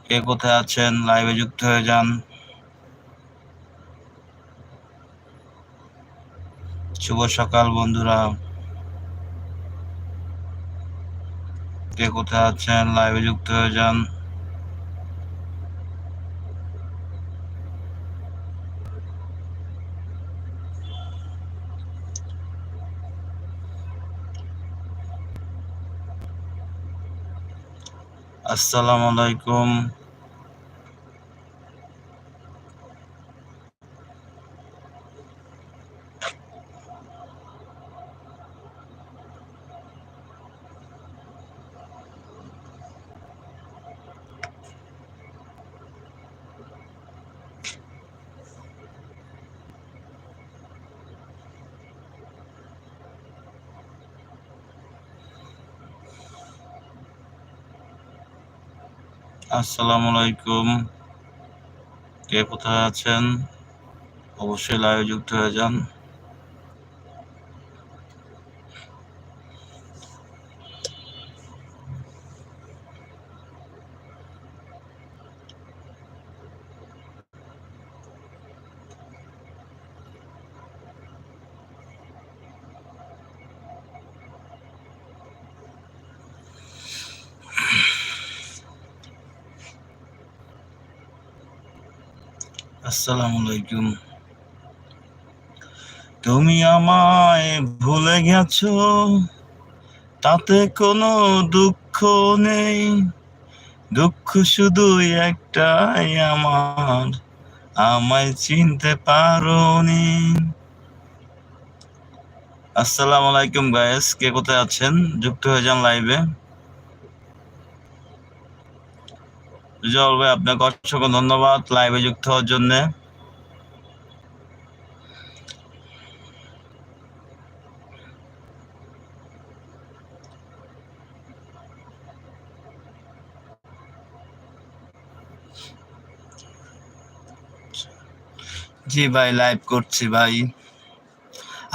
কে কোথায় আছেন লাইভে যুক্ত হয়ে যান। শুভ সকাল বন্ধুরা, কে কোথায় আছেন লাইভে যুক্ত হয়ে যান। আসসালামু আলাইকুম। আসসালামু আলাইকুম, কে কোথায় আছেন অবশ্যই লাইভে যুক্ত হয়ে যান। আসসালামু আলাইকুম। তুমি আমায় ভুলে গেছো, তাতে কোনো দুঃখ নেই, দুঃখ শুধুই একটাই আমার, আমায় চিনতে পারোনি। আসসালামু আলাইকুম গায়েস, কে কোথায় আছেন যুক্ত হয়ে যান লাইভে। রিজাল ভাই আপনাকে অসংখ্য ধন্যবাদ লাইভে যুক্ত হওয়ার জন্য। জি ভাই, লাইভ করছি ভাই।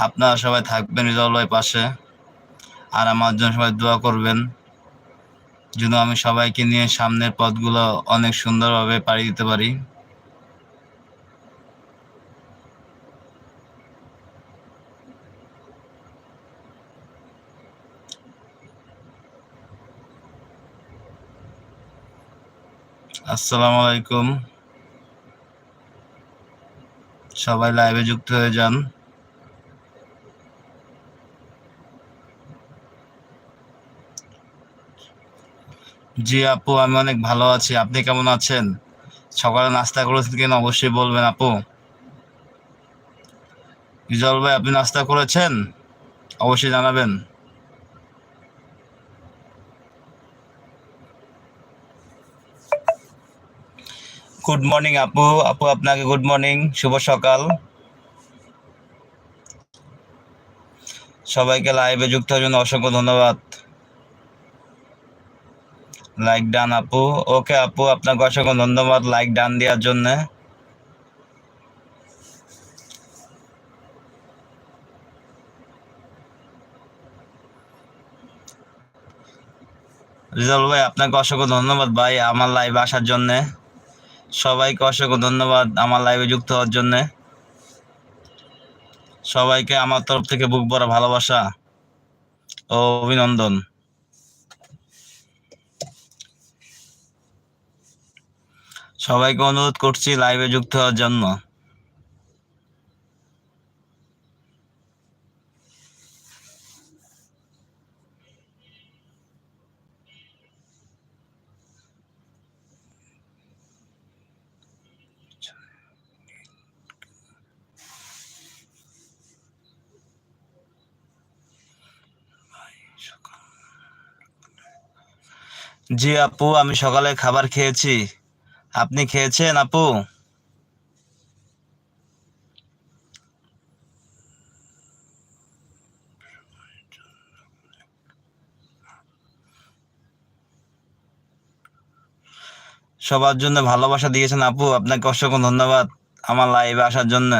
আপনারা সবাই থাকবেন রিজাল ভাই পাশে, আর আমার জন্য সবাই দোয়া করবেন যেন আমি সবাইকে নিয়ে সামনের পথগুলো অনেক সুন্দরভাবে পাড়ি দিতে পারি। আসসালামু আলাইকুম, সবাই লাইভে যুক্ত হয়ে যান। জি আপু, আমি অনেক ভালো আছি, আপনি কেমন আছেন? সকালে নাস্তা করেছেন কিনা অবশ্যই বলবেন আপু। রিজাল ভাই আপনি নাস্তা করেছেন অবশ্যই জানাবেন। গুড মর্নিং আপু, আপু আপনাকে গুড মর্নিং, শুভ সকাল। সবাইকে লাইভে যুক্ত হওয়ার জন্য অসংখ্য ধন্যবাদ। লাইক ডান আপু, ওকে আপু আপনাকে অসংখ্য ধন্যবাদ লাইক ডান দেওয়ার জন্য। রিজাল ভাই আপনাকে অসংখ্য ধন্যবাদ ভাই আমার লাইভে আসার জন্য। সবাইকে অসংখ্য ধন্যবাদ আমার লাইভে যুক্ত হওয়ার জন্য। সবাইকে আমার তরফ থেকে বুক ভরা ভালোবাসা ও অভিনন্দন। সবাইকে অনুরোধ করছি লাইভে যুক্ত হওয়ার জন্য। জি আপু, আমি সকালে খাবার খেয়েছি, আপনি খেয়েছেন আপু? সবার জন্য ভালোবাসা দিয়েছেন আপু, আপনাকে অসংখ্য ধন্যবাদ আমার লাইভে আসার জন্য।